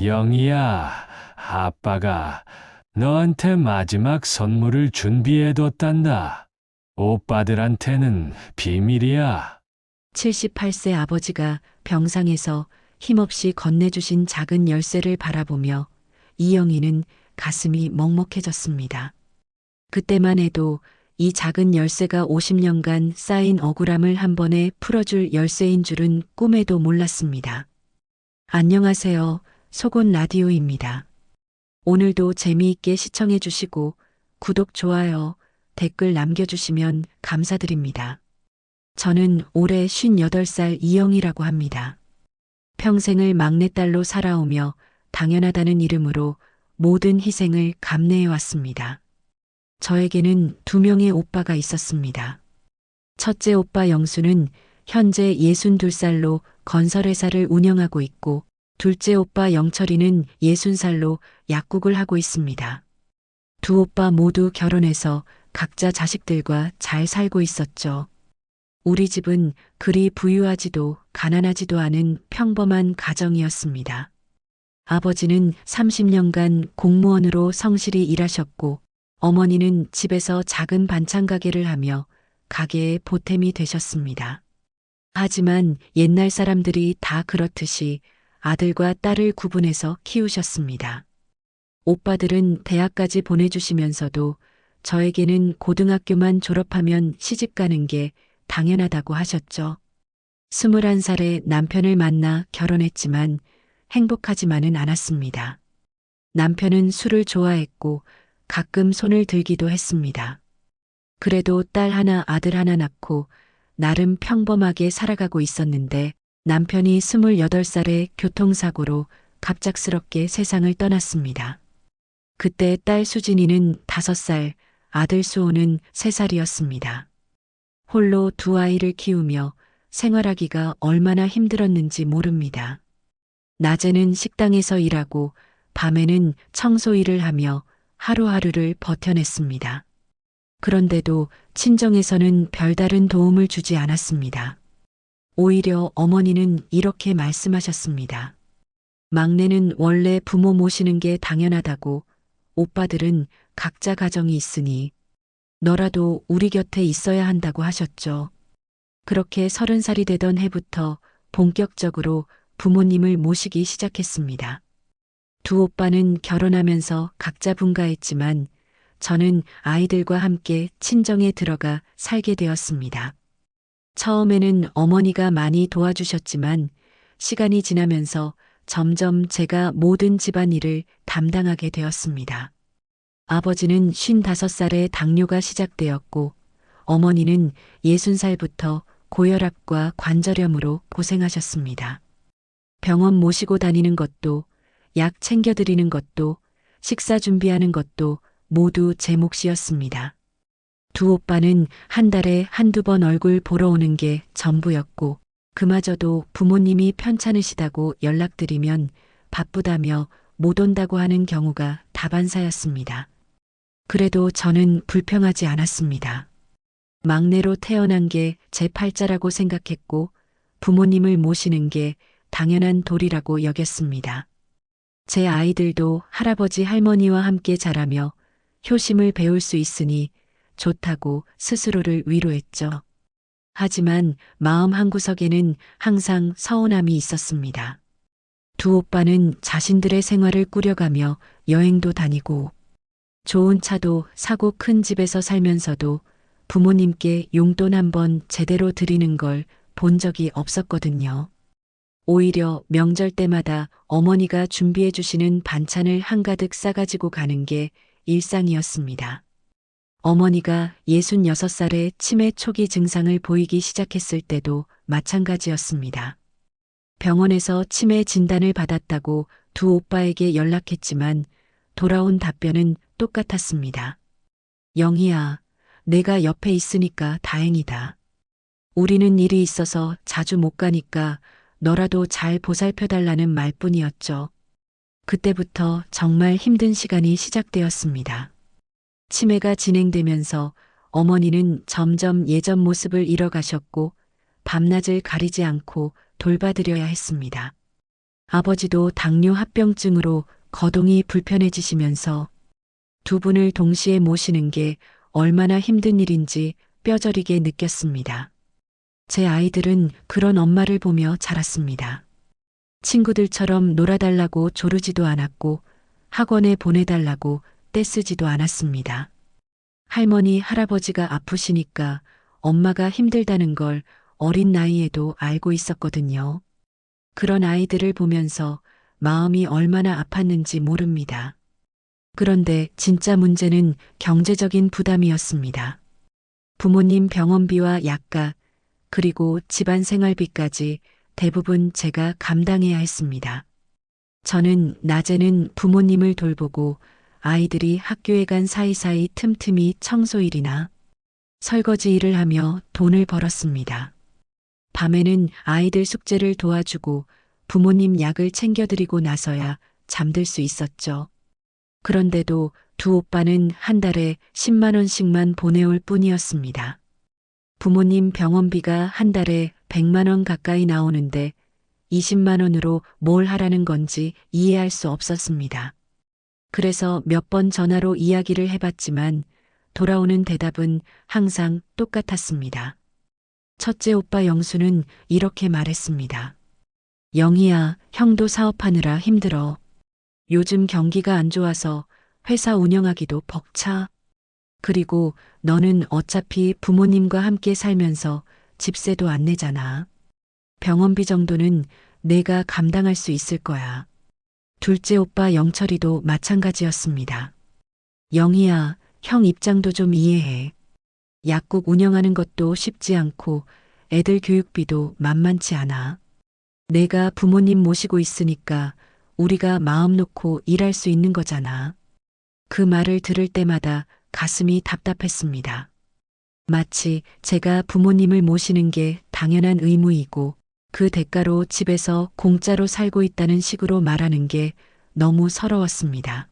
영희야, 아빠가 너한테 마지막 선물을 준비해뒀단다. 오빠들한테는 비밀이야. 78세 아버지가 병상에서 힘없이 건네주신 작은 열쇠를 바라보며 이영희는 가슴이 먹먹해졌습니다. 그때만 해도 이 작은 열쇠가 50년간 쌓인 억울함을 한 번에 풀어줄 열쇠인 줄은 꿈에도 몰랐습니다. 안녕하세요. 속은 라디오입니다. 오늘도 재미있게 시청해 주시고 구독, 좋아요, 댓글 남겨주시면 감사드립니다. 저는 올해 58살 이영희라고 합니다. 평생을 막내딸로 살아오며 당연하다는 이름으로 모든 희생을 감내해 왔습니다. 저에게는 두 명의 오빠가 있었습니다. 첫째 오빠 영수는 현재 62살로 건설회사를 운영하고 있고, 둘째 오빠 영철이는 60살로 약국을 하고 있습니다. 두 오빠 모두 결혼해서 각자 자식들과 잘 살고 있었죠. 우리 집은 그리 부유하지도 가난하지도 않은 평범한 가정이었습니다. 아버지는 30년간 공무원으로 성실히 일하셨고, 어머니는 집에서 작은 반찬 가게를 하며 가게의 보탬이 되셨습니다. 하지만 옛날 사람들이 다 그렇듯이 아들과 딸을 구분해서 키우셨습니다. 오빠들은 대학까지 보내주시면서도 저에게는 고등학교만 졸업하면 시집가는 게 당연하다고 하셨죠. 21살에 남편을 만나 결혼했지만 행복하지만은 않았습니다. 남편은 술을 좋아했고 가끔 손을 들기도 했습니다. 그래도 딸 하나 아들 하나 낳고 나름 평범하게 살아가고 있었는데, 남편이 28살에 교통사고로 갑작스럽게 세상을 떠났습니다. 그때 딸 수진이는 5살, 아들 수호는 3살이었습니다. 홀로 두 아이를 키우며 생활하기가 얼마나 힘들었는지 모릅니다. 낮에는 식당에서 일하고 밤에는 청소 일을 하며 하루하루를 버텨냈습니다. 그런데도 친정에서는 별다른 도움을 주지 않았습니다. 오히려 어머니는 이렇게 말씀하셨습니다. 막내는 원래 부모 모시는 게 당연하다고, 오빠들은 각자 가정이 있으니 너라도 우리 곁에 있어야 한다고 하셨죠. 그렇게 30살이 되던 해부터 본격적으로 부모님을 모시기 시작했습니다. 두 오빠는 결혼하면서 각자 분가했지만 저는 아이들과 함께 친정에 들어가 살게 되었습니다. 처음에는 어머니가 많이 도와주셨지만 시간이 지나면서 점점 제가 모든 집안일을 담당하게 되었습니다. 아버지는 55살에 당뇨가 시작되었고, 어머니는 60살부터 고혈압과 관절염으로 고생하셨습니다. 병원 모시고 다니는 것도, 약 챙겨드리는 것도, 식사 준비하는 것도 모두 제 몫이었습니다. 두 오빠는 한 달에 한두 번 얼굴 보러 오는 게 전부였고, 그마저도 부모님이 편찮으시다고 연락드리면 바쁘다며 못 온다고 하는 경우가 다반사였습니다. 그래도 저는 불평하지 않았습니다. 막내로 태어난 게 제 팔자라고 생각했고, 부모님을 모시는 게 당연한 도리라고 여겼습니다. 제 아이들도 할아버지 할머니와 함께 자라며 효심을 배울 수 있으니 좋다고 스스로를 위로했죠. 하지만 마음 한구석에는 항상 서운함이 있었습니다. 두 오빠는 자신들의 생활을 꾸려가며 여행도 다니고 좋은 차도 사고 큰 집에서 살면서도 부모님께 용돈 한번 제대로 드리는 걸 본 적이 없었거든요. 오히려 명절 때마다 어머니가 준비해 주시는 반찬을 한가득 싸가지고 가는 게 일상이었습니다. 어머니가 66살에 치매 초기 증상을 보이기 시작했을 때도 마찬가지였습니다. 병원에서 치매 진단을 받았다고 두 오빠에게 연락했지만 돌아온 답변은 똑같았습니다. 영희야, 내가 옆에 있으니까 다행이다. 우리는 일이 있어서 자주 못 가니까 너라도 잘 보살펴달라는 말뿐이었죠. 그때부터 정말 힘든 시간이 시작되었습니다. 치매가 진행되면서 어머니는 점점 예전 모습을 잃어가셨고 밤낮을 가리지 않고 돌봐드려야 했습니다. 아버지도 당뇨 합병증으로 거동이 불편해지시면서 두 분을 동시에 모시는 게 얼마나 힘든 일인지 뼈저리게 느꼈습니다. 제 아이들은 그런 엄마를 보며 자랐습니다. 친구들처럼 놀아달라고 조르지도 않았고 학원에 보내달라고 떼쓰지도 않았습니다. 할머니, 할아버지가 아프시니까 엄마가 힘들다는 걸 어린 나이에도 알고 있었거든요. 그런 아이들을 보면서 마음이 얼마나 아팠는지 모릅니다. 그런데 진짜 문제는 경제적인 부담이었습니다. 부모님 병원비와 약가, 그리고 집안 생활비까지 대부분 제가 감당해야 했습니다. 저는 낮에는 부모님을 돌보고 아이들이 학교에 간 사이사이 틈틈이 청소일이나 설거지 일을 하며 돈을 벌었습니다. 밤에는 아이들 숙제를 도와주고 부모님 약을 챙겨드리고 나서야 잠들 수 있었죠. 그런데도 두 오빠는 한 달에 10만 원씩만 보내올 뿐이었습니다. 부모님 병원비가 한 달에 100만 원 가까이 나오는데 20만 원으로 뭘 하라는 건지 이해할 수 없었습니다. 그래서 몇 번 전화로 이야기를 해봤지만 돌아오는 대답은 항상 똑같았습니다. 첫째 오빠 영수는 이렇게 말했습니다. 영희야, 형도 사업하느라 힘들어. 요즘 경기가 안 좋아서 회사 운영하기도 벅차. 그리고 너는 어차피 부모님과 함께 살면서 집세도 안 내잖아. 병원비 정도는 내가 감당할 수 있을 거야. 둘째 오빠 영철이도 마찬가지였습니다. 영희야, 형 입장도 좀 이해해. 약국 운영하는 것도 쉽지 않고 애들 교육비도 만만치 않아. 내가 부모님 모시고 있으니까 우리가 마음 놓고 일할 수 있는 거잖아. 그 말을 들을 때마다 가슴이 답답했습니다. 마치 제가 부모님을 모시는 게 당연한 의무이고 그 대가로 집에서 공짜로 살고 있다는 식으로 말하는 게 너무 서러웠습니다.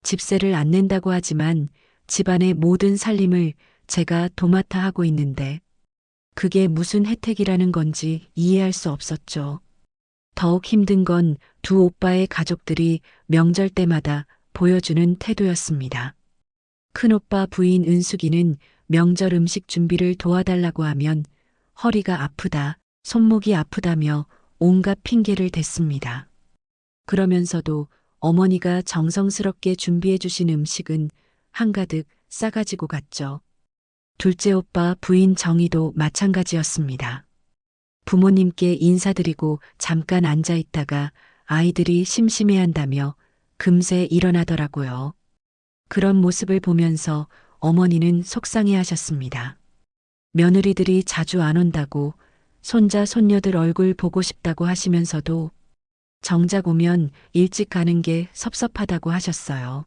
집세를 안 낸다고 하지만 집안의 모든 살림을 제가 도맡아 하고 있는데 그게 무슨 혜택이라는 건지 이해할 수 없었죠. 더욱 힘든 건 두 오빠의 가족들이 명절 때마다 보여주는 태도였습니다. 큰오빠 부인 은숙이는 명절 음식 준비를 도와달라고 하면 허리가 아프다, 손목이 아프다며 온갖 핑계를 댔습니다. 그러면서도 어머니가 정성스럽게 준비해 주신 음식은 한가득 싸가지고 갔죠. 둘째 오빠 부인 정희도 마찬가지였습니다. 부모님께 인사드리고 잠깐 앉아 있다가 아이들이 심심해한다며 금세 일어나더라고요. 그런 모습을 보면서 어머니는 속상해 하셨습니다. 며느리들이 자주 안 온다고 손자 손녀들 얼굴 보고 싶다고 하시면서도 정작 오면 일찍 가는 게 섭섭하다고 하셨어요.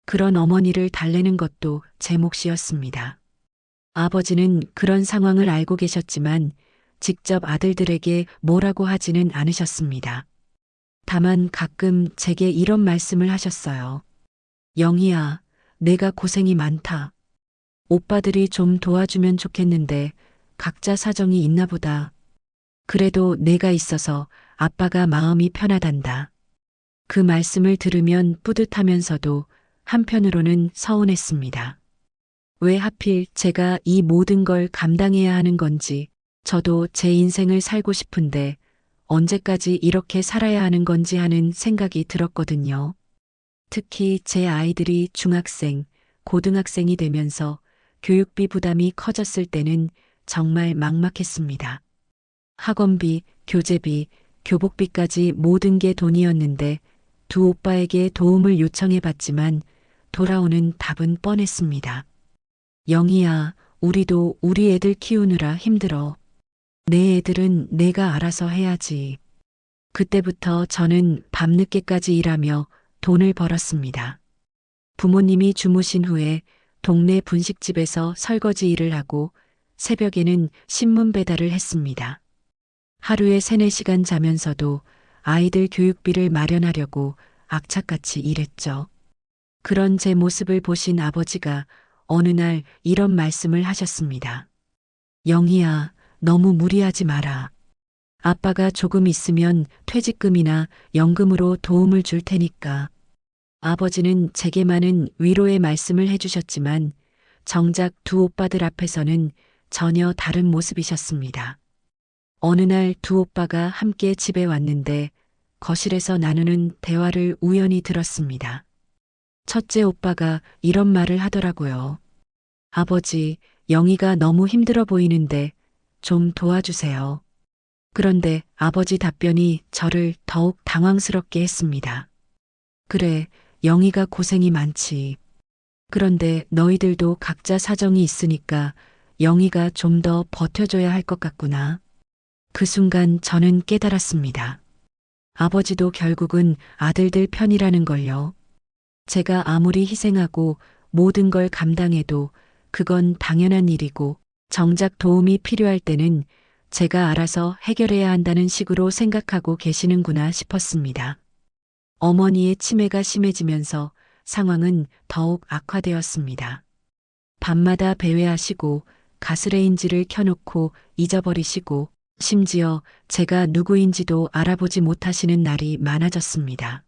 그런 어머니를 달래는 것도 제 몫이었습니다. 아버지는 그런 상황을 알고 계셨지만 직접 아들들에게 뭐라고 하지는 않으셨습니다. 다만 가끔 제게 이런 말씀을 하셨어요. 영희야, 내가 고생이 많다. 오빠들이 좀 도와주면 좋겠는데 각자 사정이 있나 보다. 그래도 내가 있어서 아빠가 마음이 편하단다. 그 말씀을 들으면 뿌듯하면서도 한편으로는 서운했습니다. 왜 하필 제가 이 모든 걸 감당해야 하는 건지, 저도 제 인생을 살고 싶은데 언제까지 이렇게 살아야 하는 건지 하는 생각이 들었거든요. 특히 제 아이들이 중학생, 고등학생이 되면서 교육비 부담이 커졌을 때는 정말 막막했습니다. 학원비, 교재비, 교복비까지 모든 게 돈이었는데 두 오빠에게 도움을 요청해 봤지만 돌아오는 답은 뻔했습니다. 영희야, 우리도 우리 애들 키우느라 힘들어. 내 애들은 내가 알아서 해야지. 그때부터 저는 밤늦게까지 일하며 돈을 벌었습니다. 부모님이 주무신 후에 동네 분식집에서 설거지 일을 하고 새벽에는 신문 배달을 했습니다. 하루에 3-4시간 자면서도 아이들 교육비를 마련하려고 악착같이 일했죠. 그런 제 모습을 보신 아버지가 어느 날 이런 말씀을 하셨습니다. 영희야, 너무 무리하지 마라. 아빠가 조금 있으면 퇴직금이나 연금으로 도움을 줄 테니까. 아버지는 제게 많은 위로의 말씀을 해주셨지만 정작 두 오빠들 앞에서는 전혀 다른 모습이셨습니다. 어느 날 두 오빠가 함께 집에 왔는데 거실에서 나누는 대화를 우연히 들었습니다. 첫째 오빠가 이런 말을 하더라고요. 아버지, 영희가 너무 힘들어 보이는데 좀 도와주세요. 그런데 아버지 답변이 저를 더욱 당황스럽게 했습니다. 그래, 영희가 고생이 많지. 그런데 너희들도 각자 사정이 있으니까 영희가 좀 더 버텨줘야 할 것 같구나. 그 순간 저는 깨달았습니다. 아버지도 결국은 아들들 편이라는 걸요. 제가 아무리 희생하고 모든 걸 감당해도 그건 당연한 일이고 정작 도움이 필요할 때는 제가 알아서 해결해야 한다는 식으로 생각하고 계시는구나 싶었습니다. 어머니의 치매가 심해지면서 상황은 더욱 악화되었습니다. 밤마다 배회하시고 가스레인지를 켜놓고 잊어버리시고 심지어 제가 누구인지도 알아보지 못하시는 날이 많아졌습니다.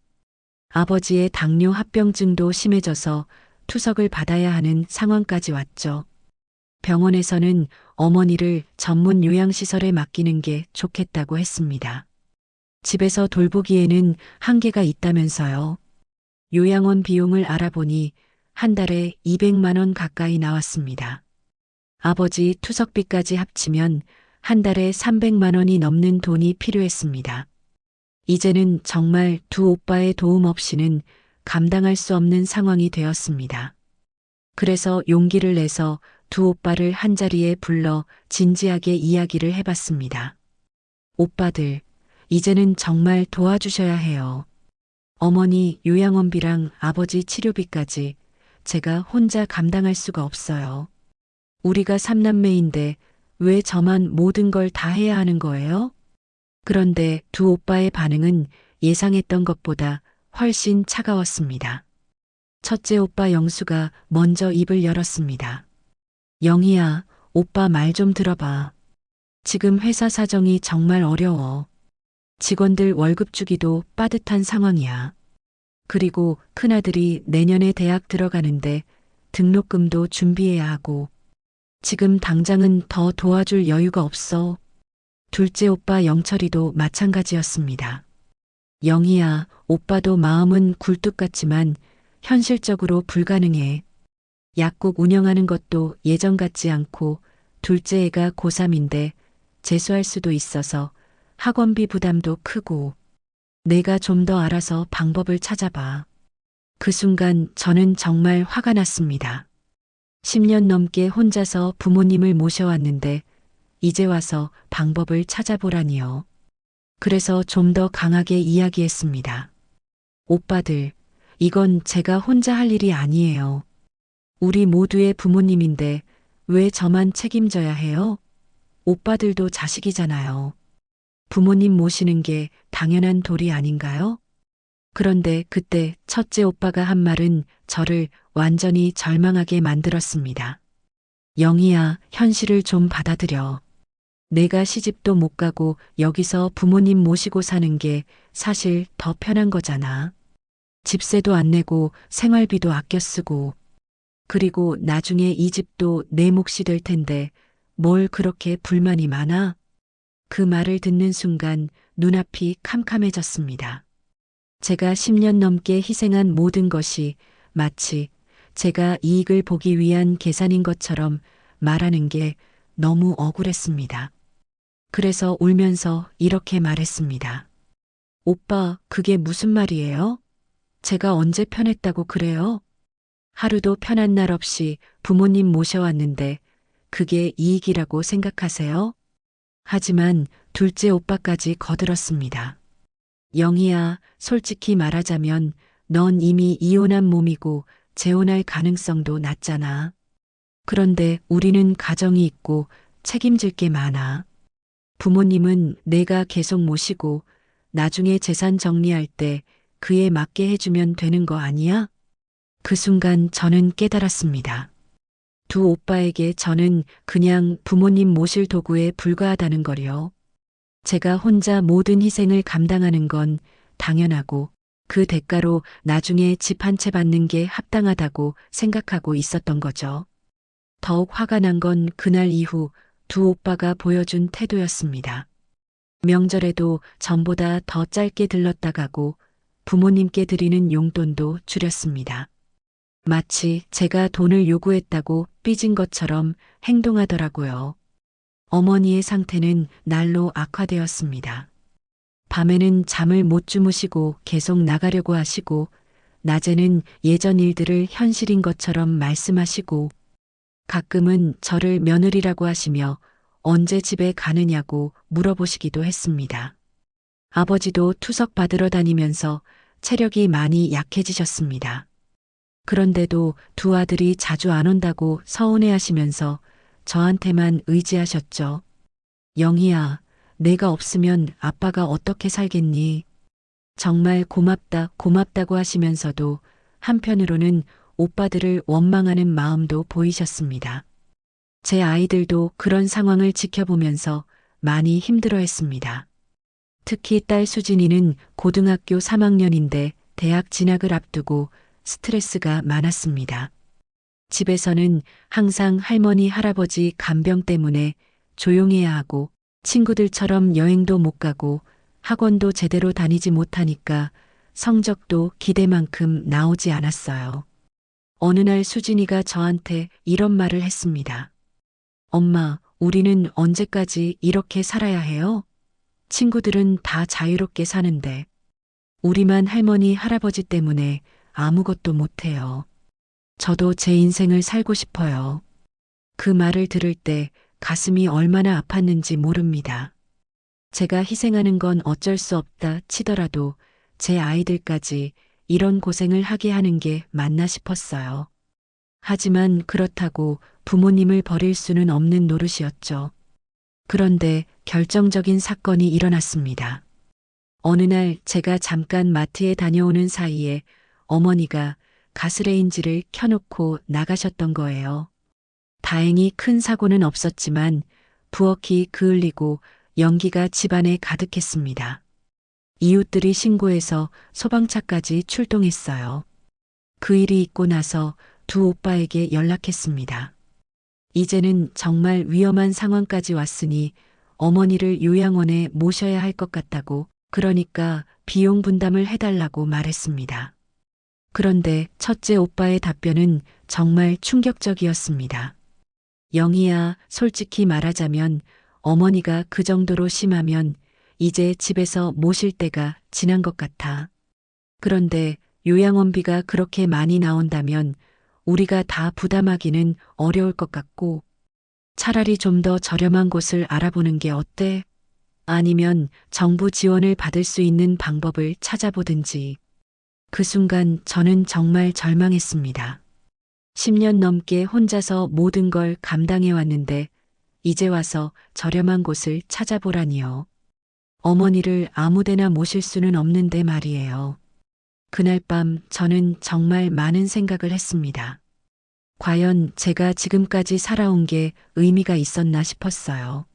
아버지의 당뇨 합병증도 심해져서 투석을 받아야 하는 상황까지 왔죠. 병원에서는 어머니를 전문 요양시설에 맡기는 게 좋겠다고 했습니다. 집에서 돌보기에는 한계가 있다면서요. 요양원 비용을 알아보니 한 달에 200만 원 가까이 나왔습니다. 아버지 투석비까지 합치면 한 달에 300만 원이 넘는 돈이 필요했습니다. 이제는 정말 두 오빠의 도움 없이는 감당할 수 없는 상황이 되었습니다. 그래서 용기를 내서 두 오빠를 한자리에 불러 진지하게 이야기를 해봤습니다. 오빠들, 이제는 정말 도와주셔야 해요. 어머니 요양원비랑 아버지 치료비까지 제가 혼자 감당할 수가 없어요. 우리가 삼남매인데 왜 저만 모든 걸 다 해야 하는 거예요? 그런데 두 오빠의 반응은 예상했던 것보다 훨씬 차가웠습니다. 첫째 오빠 영수가 먼저 입을 열었습니다. 영희야, 오빠 말 좀 들어봐. 지금 회사 사정이 정말 어려워. 직원들 월급 주기도 빠듯한 상황이야. 그리고 큰아들이 내년에 대학 들어가는데 등록금도 준비해야 하고 지금 당장은 더 도와줄 여유가 없어. 둘째 오빠 영철이도 마찬가지였습니다. 영희야, 오빠도 마음은 굴뚝 같지만 현실적으로 불가능해. 약국 운영하는 것도 예전 같지 않고 둘째 애가 고3인데 재수할 수도 있어서 학원비 부담도 크고 내가 좀 더 알아서 방법을 찾아봐. 그 순간 저는 정말 화가 났습니다. 10년 넘게 혼자서 부모님을 모셔왔는데 이제 와서 방법을 찾아보라니요. 그래서 좀 더 강하게 이야기했습니다. 오빠들, 이건 제가 혼자 할 일이 아니에요. 우리 모두의 부모님인데 왜 저만 책임져야 해요? 오빠들도 자식이잖아요. 부모님 모시는 게 당연한 도리 아닌가요? 그런데 그때 첫째 오빠가 한 말은 저를 완전히 절망하게 만들었습니다. 영희야, 현실을 좀 받아들여. 내가 시집도 못 가고 여기서 부모님 모시고 사는 게 사실 더 편한 거잖아. 집세도 안 내고 생활비도 아껴 쓰고 그리고 나중에 이 집도 내 몫이 될 텐데 뭘 그렇게 불만이 많아? 그 말을 듣는 순간 눈앞이 캄캄해졌습니다. 제가 10년 넘게 희생한 모든 것이 마치 제가 이익을 보기 위한 계산인 것처럼 말하는 게 너무 억울했습니다. 그래서 울면서 이렇게 말했습니다. 오빠, 그게 무슨 말이에요? 제가 언제 편했다고 그래요? 하루도 편한 날 없이 부모님 모셔왔는데 그게 이익이라고 생각하세요? 하지만 둘째 오빠까지 거들었습니다. 영희야, 솔직히 말하자면 넌 이미 이혼한 몸이고 재혼할 가능성도 낮잖아. 그런데 우리는 가정이 있고 책임질 게 많아. 부모님은 내가 계속 모시고 나중에 재산 정리할 때 그에 맞게 해주면 되는 거 아니야? 그 순간 저는 깨달았습니다. 두 오빠에게 저는 그냥 부모님 모실 도구에 불과하다는 거요. 제가 혼자 모든 희생을 감당하는 건 당연하고 그 대가로 나중에 집 한 채 받는 게 합당하다고 생각하고 있었던 거죠. 더욱 화가 난 건 그날 이후 두 오빠가 보여준 태도였습니다. 명절에도 전보다 더 짧게 들렀다 가고 부모님께 드리는 용돈도 줄였습니다. 마치 제가 돈을 요구했다고 삐진 것처럼 행동하더라고요. 어머니의 상태는 날로 악화되었습니다. 밤에는 잠을 못 주무시고 계속 나가려고 하시고, 낮에는 예전 일들을 현실인 것처럼 말씀하시고, 가끔은 저를 며느리라고 하시며 언제 집에 가느냐고 물어보시기도 했습니다. 아버지도 투석 받으러 다니면서 체력이 많이 약해지셨습니다. 그런데도 두 아들이 자주 안 온다고 서운해 하시면서 저한테만 의지하셨죠. 영희야, 내가 없으면 아빠가 어떻게 살겠니? 정말 고맙다, 고맙다고 하시면서도 한편으로는 오빠들을 원망하는 마음도 보이셨습니다. 제 아이들도 그런 상황을 지켜보면서 많이 힘들어했습니다. 특히 딸 수진이는 고등학교 3학년인데 대학 진학을 앞두고 스트레스가 많았습니다. 집에서는 항상 할머니, 할아버지 간병 때문에 조용해야 하고 친구들처럼 여행도 못 가고 학원도 제대로 다니지 못하니까 성적도 기대만큼 나오지 않았어요. 어느 날 수진이가 저한테 이런 말을 했습니다. 엄마, 우리는 언제까지 이렇게 살아야 해요? 친구들은 다 자유롭게 사는데 우리만 할머니, 할아버지 때문에 아무것도 못해요. 저도 제 인생을 살고 싶어요. 그 말을 들을 때 가슴이 얼마나 아팠는지 모릅니다. 제가 희생하는 건 어쩔 수 없다 치더라도 제 아이들까지 이런 고생을 하게 하는 게 맞나 싶었어요. 하지만 그렇다고 부모님을 버릴 수는 없는 노릇이었죠. 그런데 결정적인 사건이 일어났습니다. 어느 날 제가 잠깐 마트에 다녀오는 사이에 어머니가 가스레인지를 켜놓고 나가셨던 거예요. 다행히 큰 사고는 없었지만 부엌이 그을리고 연기가 집안에 가득했습니다. 이웃들이 신고해서 소방차까지 출동했어요. 그 일이 있고 나서 두 오빠에게 연락했습니다. 이제는 정말 위험한 상황까지 왔으니 어머니를 요양원에 모셔야 할 것 같다고, 그러니까 비용 분담을 해달라고 말했습니다. 그런데 첫째 오빠의 답변은 정말 충격적이었습니다. 영희야, 솔직히 말하자면 어머니가 그 정도로 심하면 이제 집에서 모실 때가 지난 것 같아. 그런데 요양원비가 그렇게 많이 나온다면 우리가 다 부담하기는 어려울 것 같고, 차라리 좀 더 저렴한 곳을 알아보는 게 어때? 아니면 정부 지원을 받을 수 있는 방법을 찾아보든지. 그 순간 저는 정말 절망했습니다. 10년 넘게 혼자서 모든 걸 감당해 왔는데 이제 와서 저렴한 곳을 찾아보라니요. 어머니를 아무데나 모실 수는 없는데 말이에요. 그날 밤 저는 정말 많은 생각을 했습니다. 과연 제가 지금까지 살아온 게 의미가 있었나 싶었어요.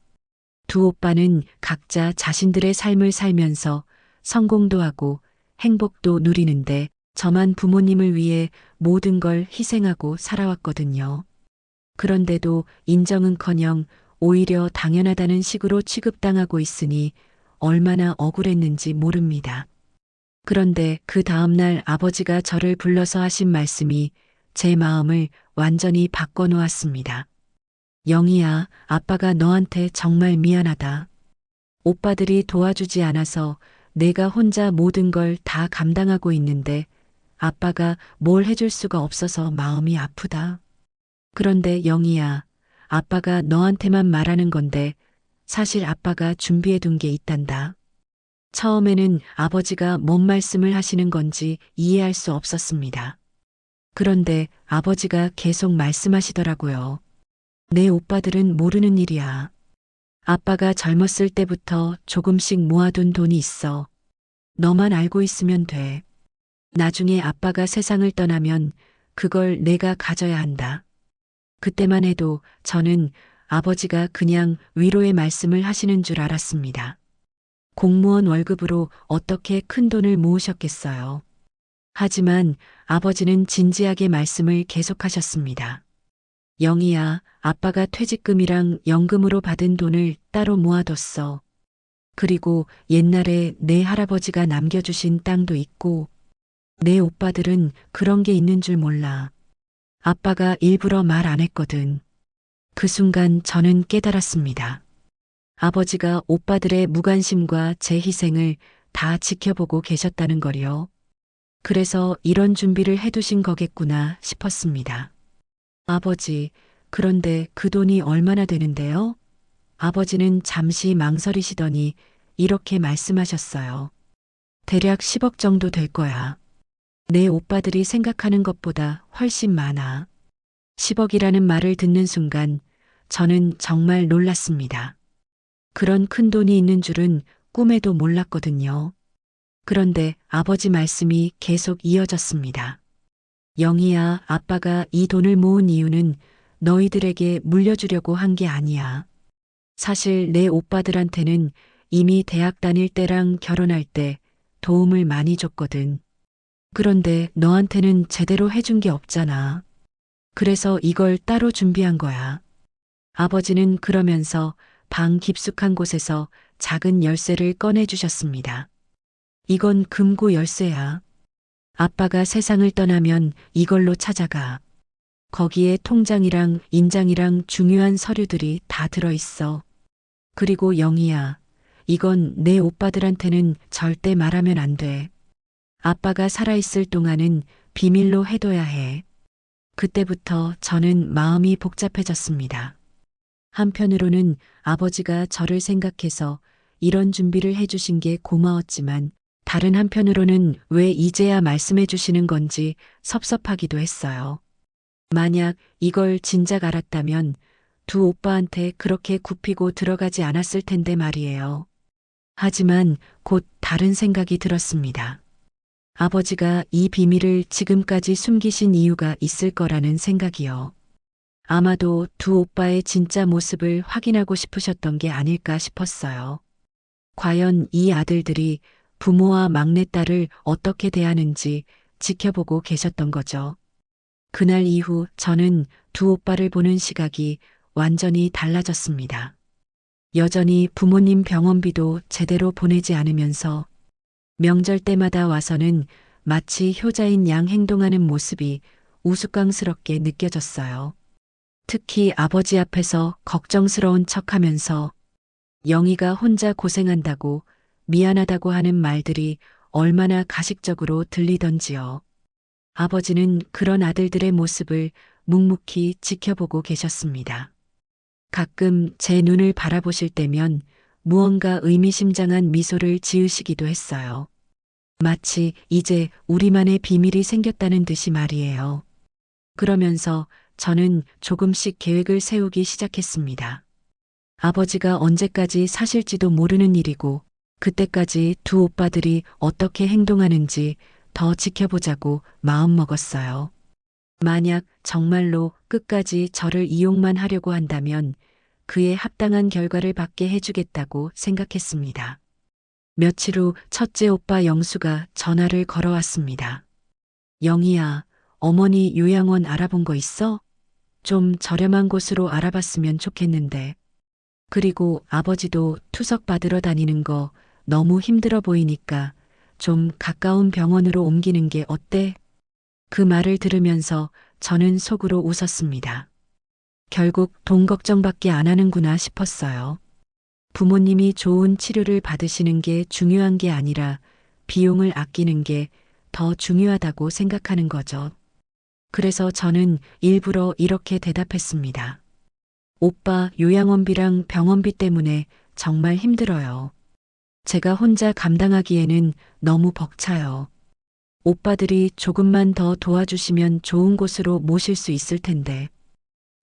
두 오빠는 각자 자신들의 삶을 살면서 성공도 하고 행복도 누리는데 저만 부모님을 위해 모든 걸 희생하고 살아왔거든요. 그런데도 인정은커녕 오히려 당연하다는 식으로 취급당하고 있으니 얼마나 억울했는지 모릅니다. 그런데 그 다음날 아버지가 저를 불러서 하신 말씀이 제 마음을 완전히 바꿔놓았습니다. 영희야, 아빠가 너한테 정말 미안하다. 오빠들이 도와주지 않아서 내가 혼자 모든 걸 다 감당하고 있는데 아빠가 뭘 해줄 수가 없어서 마음이 아프다. 그런데 영희야, 아빠가 너한테만 말하는 건데 사실 아빠가 준비해 둔 게 있단다. 처음에는 아버지가 뭔 말씀을 하시는 건지 이해할 수 없었습니다. 그런데 아버지가 계속 말씀하시더라고요. 내 오빠들은 모르는 일이야. 아빠가 젊었을 때부터 조금씩 모아둔 돈이 있어. 너만 알고 있으면 돼. 나중에 아빠가 세상을 떠나면 그걸 내가 가져야 한다. 그때만 해도 저는 아버지가 그냥 위로의 말씀을 하시는 줄 알았습니다. 공무원 월급으로 어떻게 큰 돈을 모으셨겠어요. 하지만 아버지는 진지하게 말씀을 계속하셨습니다. 영희야, 아빠가 퇴직금이랑 연금으로 받은 돈을 따로 모아뒀어. 그리고 옛날에 내 할아버지가 남겨주신 땅도 있고, 내 오빠들은 그런 게 있는 줄 몰라. 아빠가 일부러 말 안 했거든. 그 순간 저는 깨달았습니다. 아버지가 오빠들의 무관심과 제 희생을 다 지켜보고 계셨다는 거요. 그래서 이런 준비를 해두신 거겠구나 싶었습니다. 아버지, 그런데 그 돈이 얼마나 되는데요? 아버지는 잠시 망설이시더니 이렇게 말씀하셨어요. 대략 10억 정도 될 거야. 내 오빠들이 생각하는 것보다 훨씬 많아. 10억이라는 말을 듣는 순간 저는 정말 놀랐습니다. 그런 큰 돈이 있는 줄은 꿈에도 몰랐거든요. 그런데 아버지 말씀이 계속 이어졌습니다. 영희야, 아빠가 이 돈을 모은 이유는 너희들에게 물려주려고 한 게 아니야. 사실 내 오빠들한테는 이미 대학 다닐 때랑 결혼할 때 도움을 많이 줬거든. 그런데 너한테는 제대로 해준 게 없잖아. 그래서 이걸 따로 준비한 거야. 아버지는 그러면서 방 깊숙한 곳에서 작은 열쇠를 꺼내 주셨습니다. 이건 금고 열쇠야. 아빠가 세상을 떠나면 이걸로 찾아가. 거기에 통장이랑 인장이랑 중요한 서류들이 다 들어있어. 그리고 영희야, 이건 내 오빠들한테는 절대 말하면 안 돼. 아빠가 살아있을 동안은 비밀로 해둬야 해. 그때부터 저는 마음이 복잡해졌습니다. 한편으로는 아버지가 저를 생각해서 이런 준비를 해주신 게 고마웠지만 다른 한편으로는 왜 이제야 말씀해 주시는 건지 섭섭하기도 했어요. 만약 이걸 진작 알았다면 두 오빠한테 그렇게 굽히고 들어가지 않았을 텐데 말이에요. 하지만 곧 다른 생각이 들었습니다. 아버지가 이 비밀을 지금까지 숨기신 이유가 있을 거라는 생각이요. 아마도 두 오빠의 진짜 모습을 확인하고 싶으셨던 게 아닐까 싶었어요. 과연 이 아들들이 부모와 막내딸을 어떻게 대하는지 지켜보고 계셨던 거죠. 그날 이후 저는 두 오빠를 보는 시각이 완전히 달라졌습니다. 여전히 부모님 병원비도 제대로 보내지 않으면서 명절 때마다 와서는 마치 효자인 양 행동하는 모습이 우스꽝스럽게 느껴졌어요. 특히 아버지 앞에서 걱정스러운 척하면서 영희가 혼자 고생한다고 미안하다고 하는 말들이 얼마나 가식적으로 들리던지요. 아버지는 그런 아들들의 모습을 묵묵히 지켜보고 계셨습니다. 가끔 제 눈을 바라보실 때면 무언가 의미심장한 미소를 지으시기도 했어요. 마치 이제 우리만의 비밀이 생겼다는 듯이 말이에요. 그러면서 저는 조금씩 계획을 세우기 시작했습니다. 아버지가 언제까지 사실지도 모르는 일이고 그때까지 두 오빠들이 어떻게 행동하는지 더 지켜보자고 마음먹었어요. 만약 정말로 끝까지 저를 이용만 하려고 한다면 그에 합당한 결과를 받게 해주겠다고 생각했습니다. 며칠 후 첫째 오빠 영수가 전화를 걸어왔습니다. 영희야, 어머니 요양원 알아본 거 있어? 좀 저렴한 곳으로 알아봤으면 좋겠는데. 그리고 아버지도 투석 받으러 다니는 거 너무 힘들어 보이니까 좀 가까운 병원으로 옮기는 게 어때? 그 말을 들으면서 저는 속으로 웃었습니다. 결국 돈 걱정밖에 안 하는구나 싶었어요. 부모님이 좋은 치료를 받으시는 게 중요한 게 아니라 비용을 아끼는 게 더 중요하다고 생각하는 거죠. 그래서 저는 일부러 이렇게 대답했습니다. 오빠 요양원비랑 병원비 때문에 정말 힘들어요. 제가 혼자 감당하기에는 너무 벅차요. 오빠들이 조금만 더 도와주시면 좋은 곳으로 모실 수 있을 텐데.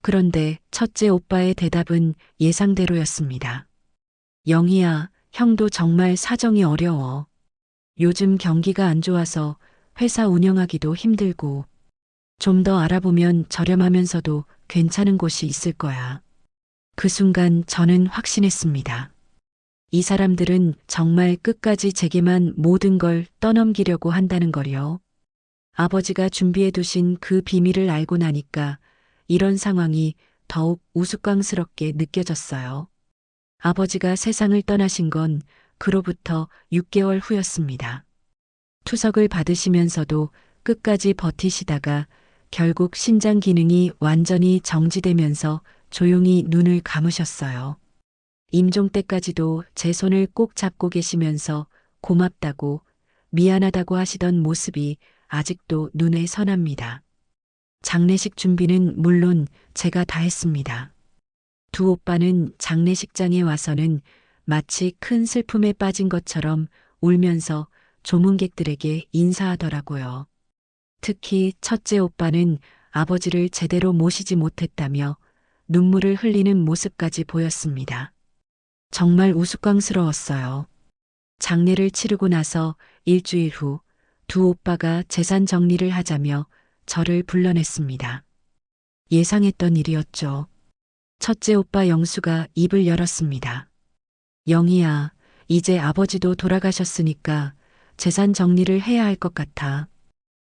그런데 첫째 오빠의 대답은 예상대로였습니다. 영희야, 형도 정말 사정이 어려워. 요즘 경기가 안 좋아서 회사 운영하기도 힘들고 좀 더 알아보면 저렴하면서도 괜찮은 곳이 있을 거야. 그 순간 저는 확신했습니다. 이 사람들은 정말 끝까지 제게만 모든 걸 떠넘기려고 한다는 거요. 아버지가 준비해 두신 그 비밀을 알고 나니까 이런 상황이 더욱 우스꽝스럽게 느껴졌어요. 아버지가 세상을 떠나신 건 그로부터 6개월 후였습니다. 투석을 받으시면서도 끝까지 버티시다가 결국 신장 기능이 완전히 정지되면서 조용히 눈을 감으셨어요. 임종 때까지도 제 손을 꼭 잡고 계시면서 고맙다고 미안하다고 하시던 모습이 아직도 눈에 선합니다. 장례식 준비는 물론 제가 다 했습니다. 두 오빠는 장례식장에 와서는 마치 큰 슬픔에 빠진 것처럼 울면서 조문객들에게 인사하더라고요. 특히 첫째 오빠는 아버지를 제대로 모시지 못했다며 눈물을 흘리는 모습까지 보였습니다. 정말 우스꽝스러웠어요. 장례를 치르고 나서 일주일 후 두 오빠가 재산 정리를 하자며 저를 불러냈습니다. 예상했던 일이었죠. 첫째 오빠 영수가 입을 열었습니다. 영희야, 이제 아버지도 돌아가셨으니까 재산 정리를 해야 할 것 같아.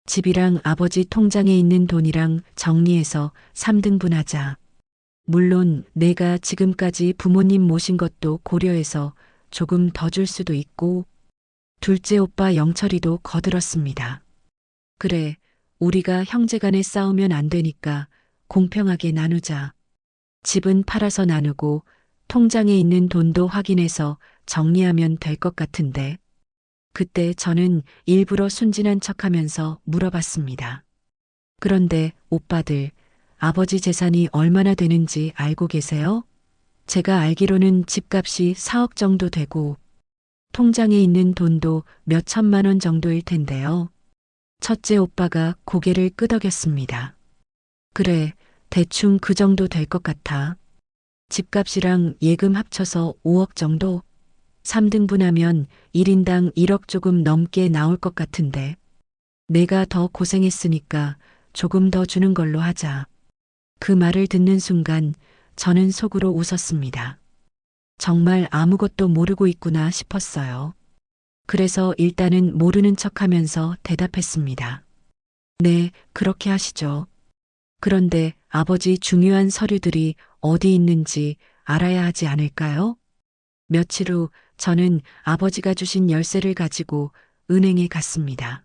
집이랑 아버지 통장에 있는 돈이랑 정리해서 3등분하자. 물론 내가 지금까지 부모님 모신 것도 고려해서 조금 더 줄 수도 있고. 둘째 오빠 영철이도 거들었습니다. 그래, 우리가 형제간에 싸우면 안 되니까 공평하게 나누자. 집은 팔아서 나누고 통장에 있는 돈도 확인해서 정리하면 될 것 같은데. 그때 저는 일부러 순진한 척하면서 물어봤습니다. 그런데 오빠들, 아버지 재산이 얼마나 되는지 알고 계세요? 제가 알기로는 집값이 4억 정도 되고 통장에 있는 돈도 몇 천만 원 정도일 텐데요. 첫째 오빠가 고개를 끄덕였습니다. 그래, 대충 그 정도 될 것 같아. 집값이랑 예금 합쳐서 5억 정도? 3등분하면 1인당 1억 조금 넘게 나올 것 같은데. 내가 더 고생했으니까 조금 더 주는 걸로 하자. 그 말을 듣는 순간 저는 속으로 웃었습니다. 정말 아무것도 모르고 있구나 싶었어요. 그래서 일단은 모르는 척하면서 대답했습니다. 네, 그렇게 하시죠. 그런데 아버지 중요한 서류들이 어디 있는지 알아야 하지 않을까요? 며칠 후 저는 아버지가 주신 열쇠를 가지고 은행에 갔습니다.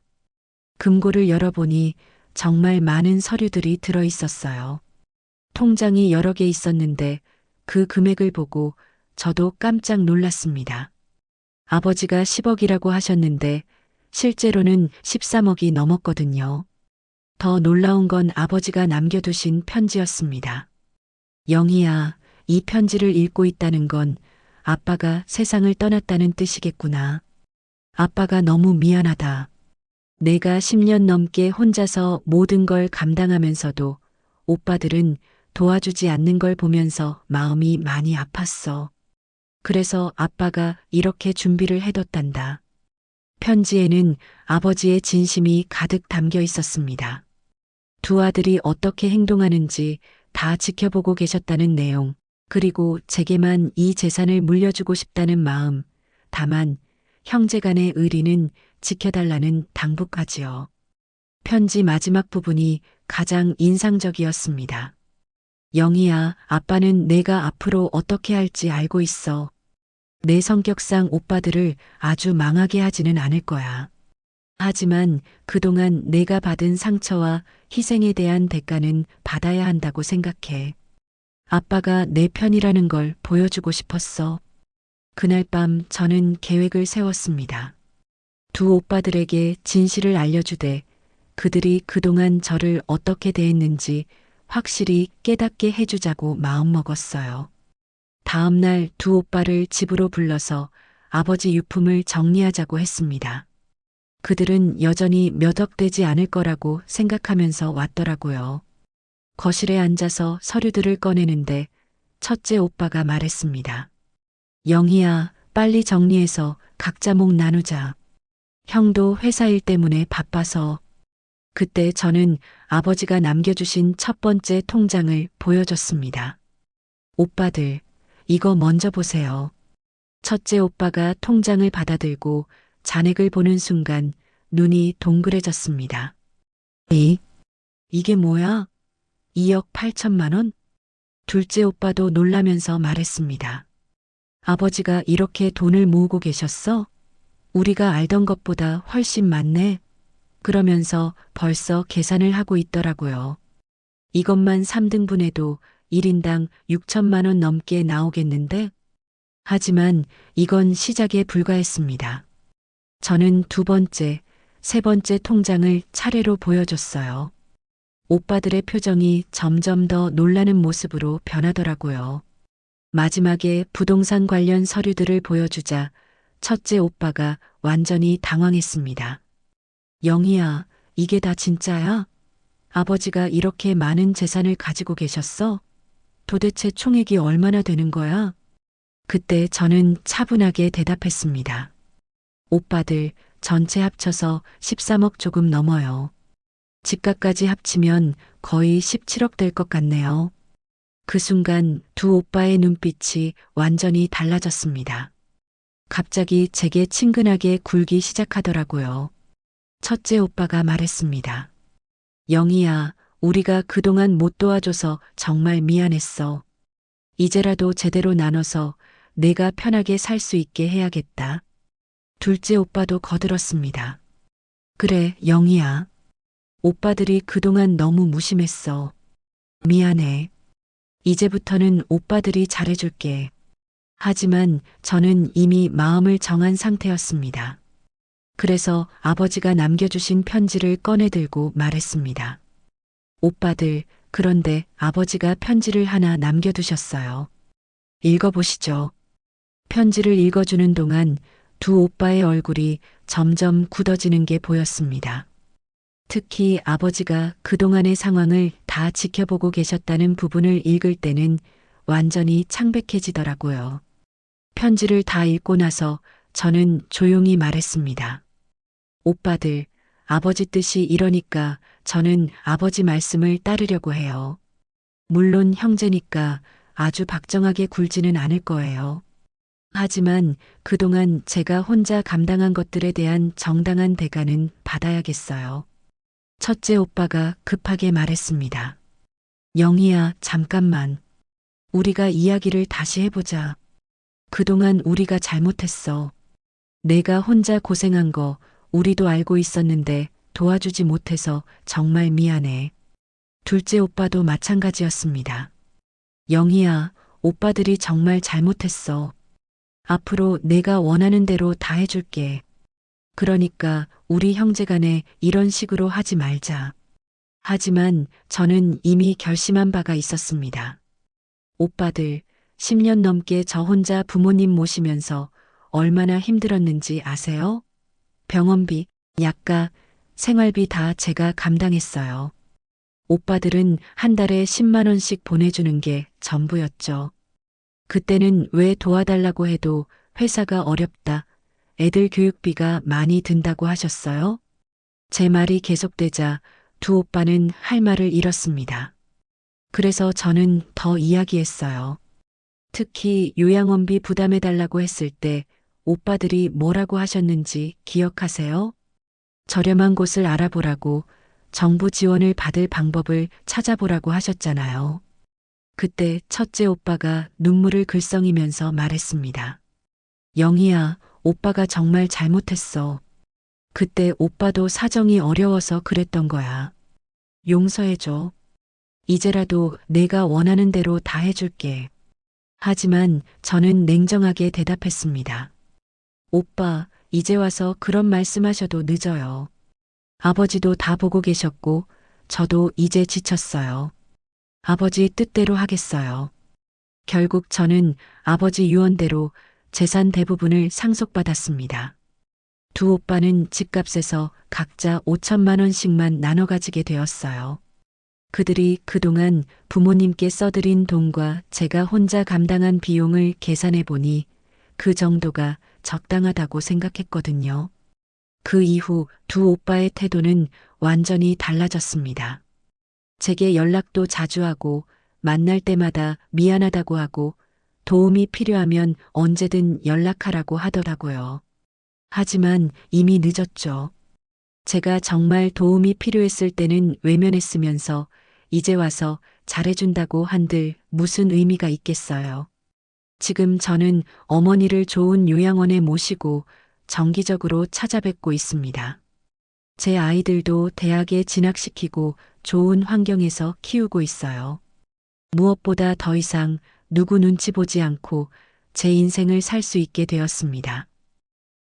금고를 열어보니 정말 많은 서류들이 들어 있었어요. 통장이 여러 개 있었는데 그 금액을 보고 저도 깜짝 놀랐습니다. 아버지가 10억이라고 하셨는데 실제로는 13억이 넘었거든요. 더 놀라운 건 아버지가 남겨두신 편지였습니다. 영희야, 이 편지를 읽고 있다는 건 아빠가 세상을 떠났다는 뜻이겠구나. 아빠가 너무 미안하다. 내가 10년 넘게 혼자서 모든 걸 감당하면서도 오빠들은 도와주지 않는 걸 보면서 마음이 많이 아팠어. 그래서 아빠가 이렇게 준비를 해뒀단다. 편지에는 아버지의 진심이 가득 담겨 있었습니다. 두 아들이 어떻게 행동하는지 다 지켜보고 계셨다는 내용, 그리고 제게만 이 재산을 물려주고 싶다는 마음, 다만 형제간의 의리는 지켜달라는 당부까지요. 편지 마지막 부분이 가장 인상적이었습니다. 영희야, 아빠는 내가 앞으로 어떻게 할지 알고 있어. 내 성격상 오빠들을 아주 망하게 하지는 않을 거야. 하지만 그동안 내가 받은 상처와 희생에 대한 대가는 받아야 한다고 생각해. 아빠가 내 편이라는 걸 보여주고 싶었어. 그날 밤 저는 계획을 세웠습니다. 두 오빠들에게 진실을 알려주되 그들이 그동안 저를 어떻게 대했는지 확실히 깨닫게 해주자고 마음먹었어요. 다음 날 두 오빠를 집으로 불러서 아버지 유품을 정리하자고 했습니다. 그들은 여전히 몇 억 되지 않을 거라고 생각하면서 왔더라고요. 거실에 앉아서 서류들을 꺼내는데 첫째 오빠가 말했습니다. 영희야, 빨리 정리해서 각자 목 나누자. 형도 회사 일 때문에 바빠서. 그때 저는 아버지가 남겨주신 첫 번째 통장을 보여줬습니다. 오빠들, 이거 먼저 보세요. 첫째 오빠가 통장을 받아들고 잔액을 보는 순간 눈이 동그래졌습니다. 이게 뭐야? 2억 8천만 원? 둘째 오빠도 놀라면서 말했습니다. 아버지가 이렇게 돈을 모으고 계셨어? 우리가 알던 것보다 훨씬 많네. 그러면서 벌써 계산을 하고 있더라고요. 이것만 3등분해도 1인당 6천만 원 넘게 나오겠는데? 하지만 이건 시작에 불과했습니다. 저는 두 번째, 세 번째 통장을 차례로 보여줬어요. 오빠들의 표정이 점점 더 놀라는 모습으로 변하더라고요. 마지막에 부동산 관련 서류들을 보여주자 첫째 오빠가 완전히 당황했습니다. 영희야, 이게 다 진짜야? 아버지가 이렇게 많은 재산을 가지고 계셨어? 도대체 총액이 얼마나 되는 거야? 그때 저는 차분하게 대답했습니다. 오빠들 전체 합쳐서 13억 조금 넘어요. 집값까지 합치면 거의 17억 될 것 같네요. 그 순간 두 오빠의 눈빛이 완전히 달라졌습니다. 갑자기 제게 친근하게 굴기 시작하더라고요. 첫째 오빠가 말했습니다. 영희야, 우리가 그동안 못 도와줘서 정말 미안했어. 이제라도 제대로 나눠서 내가 편하게 살 수 있게 해야겠다. 둘째 오빠도 거들었습니다. 그래, 영희야. 오빠들이 그동안 너무 무심했어. 미안해. 이제부터는 오빠들이 잘해줄게. 하지만 저는 이미 마음을 정한 상태였습니다. 그래서 아버지가 남겨주신 편지를 꺼내들고 말했습니다. 오빠들, 그런데 아버지가 편지를 하나 남겨두셨어요. 읽어보시죠. 편지를 읽어주는 동안 두 오빠의 얼굴이 점점 굳어지는 게 보였습니다. 특히 아버지가 그동안의 상황을 다 지켜보고 계셨다는 부분을 읽을 때는 완전히 창백해지더라고요. 편지를 다 읽고 나서 저는 조용히 말했습니다. 오빠들, 아버지 뜻이 이러니까 저는 아버지 말씀을 따르려고 해요. 물론 형제니까 아주 박정하게 굴지는 않을 거예요. 하지만 그동안 제가 혼자 감당한 것들에 대한 정당한 대가는 받아야겠어요. 첫째 오빠가 급하게 말했습니다. 영희야, 잠깐만. 우리가 이야기를 다시 해보자. 그동안 우리가 잘못했어. 내가 혼자 고생한 거 우리도 알고 있었는데 도와주지 못해서 정말 미안해. 둘째 오빠도 마찬가지였습니다. 영희야, 오빠들이 정말 잘못했어. 앞으로 내가 원하는 대로 다 해줄게. 그러니까 우리 형제간에 이런 식으로 하지 말자. 하지만 저는 이미 결심한 바가 있었습니다. 오빠들, 10년 넘게 저 혼자 부모님 모시면서 얼마나 힘들었는지 아세요? 병원비, 약가, 생활비 다 제가 감당했어요. 오빠들은 한 달에 10만 원씩 보내주는 게 전부였죠. 그때는 왜 도와달라고 해도 회사가 어렵다, 애들 교육비가 많이 든다고 하셨어요? 제 말이 계속되자 두 오빠는 할 말을 잃었습니다. 그래서 저는 더 이야기했어요. 특히 요양원비 부담해달라고 했을 때 오빠들이 뭐라고 하셨는지 기억하세요? 저렴한 곳을 알아보라고, 정부 지원을 받을 방법을 찾아보라고 하셨잖아요. 그때 첫째 오빠가 눈물을 글썽이면서 말했습니다. 영희야, 오빠가 정말 잘못했어. 그때 오빠도 사정이 어려워서 그랬던 거야. 용서해줘. 이제라도 내가 원하는 대로 다 해줄게. 하지만 저는 냉정하게 대답했습니다. 오빠, 이제 와서 그런 말씀하셔도 늦어요. 아버지도 다 보고 계셨고, 저도 이제 지쳤어요. 아버지 뜻대로 하겠어요. 결국 저는 아버지 유언대로 재산 대부분을 상속받았습니다. 두 오빠는 집값에서 각자 5천만 원씩만 나눠 가지게 되었어요. 그들이 그동안 부모님께 써드린 돈과 제가 혼자 감당한 비용을 계산해 보니 그 정도가 적당하다고 생각했거든요. 그 이후 두 오빠의 태도는 완전히 달라졌습니다. 제게 연락도 자주 하고 만날 때마다 미안하다고 하고 도움이 필요하면 언제든 연락하라고 하더라고요. 하지만 이미 늦었죠. 제가 정말 도움이 필요했을 때는 외면했으면서 이제 와서 잘해준다고 한들 무슨 의미가 있겠어요. 지금 저는 어머니를 좋은 요양원에 모시고 정기적으로 찾아뵙고 있습니다. 제 아이들도 대학에 진학시키고 좋은 환경에서 키우고 있어요. 무엇보다 더 이상 누구 눈치 보지 않고 제 인생을 살 수 있게 되었습니다.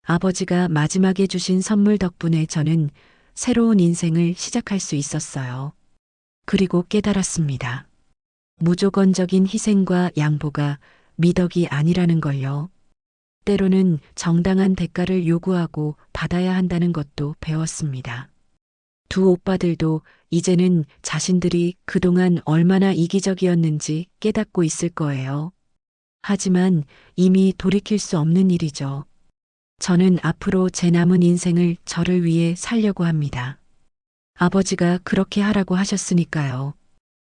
아버지가 마지막에 주신 선물 덕분에 저는 새로운 인생을 시작할 수 있었어요. 그리고 깨달았습니다. 무조건적인 희생과 양보가 미덕이 아니라는 걸요. 때로는 정당한 대가를 요구하고 받아야 한다는 것도 배웠습니다. 두 오빠들도 이제는 자신들이 그동안 얼마나 이기적이었는지 깨닫고 있을 거예요. 하지만 이미 돌이킬 수 없는 일이죠. 저는 앞으로 제 남은 인생을 저를 위해 살려고 합니다. 아버지가 그렇게 하라고 하셨으니까요.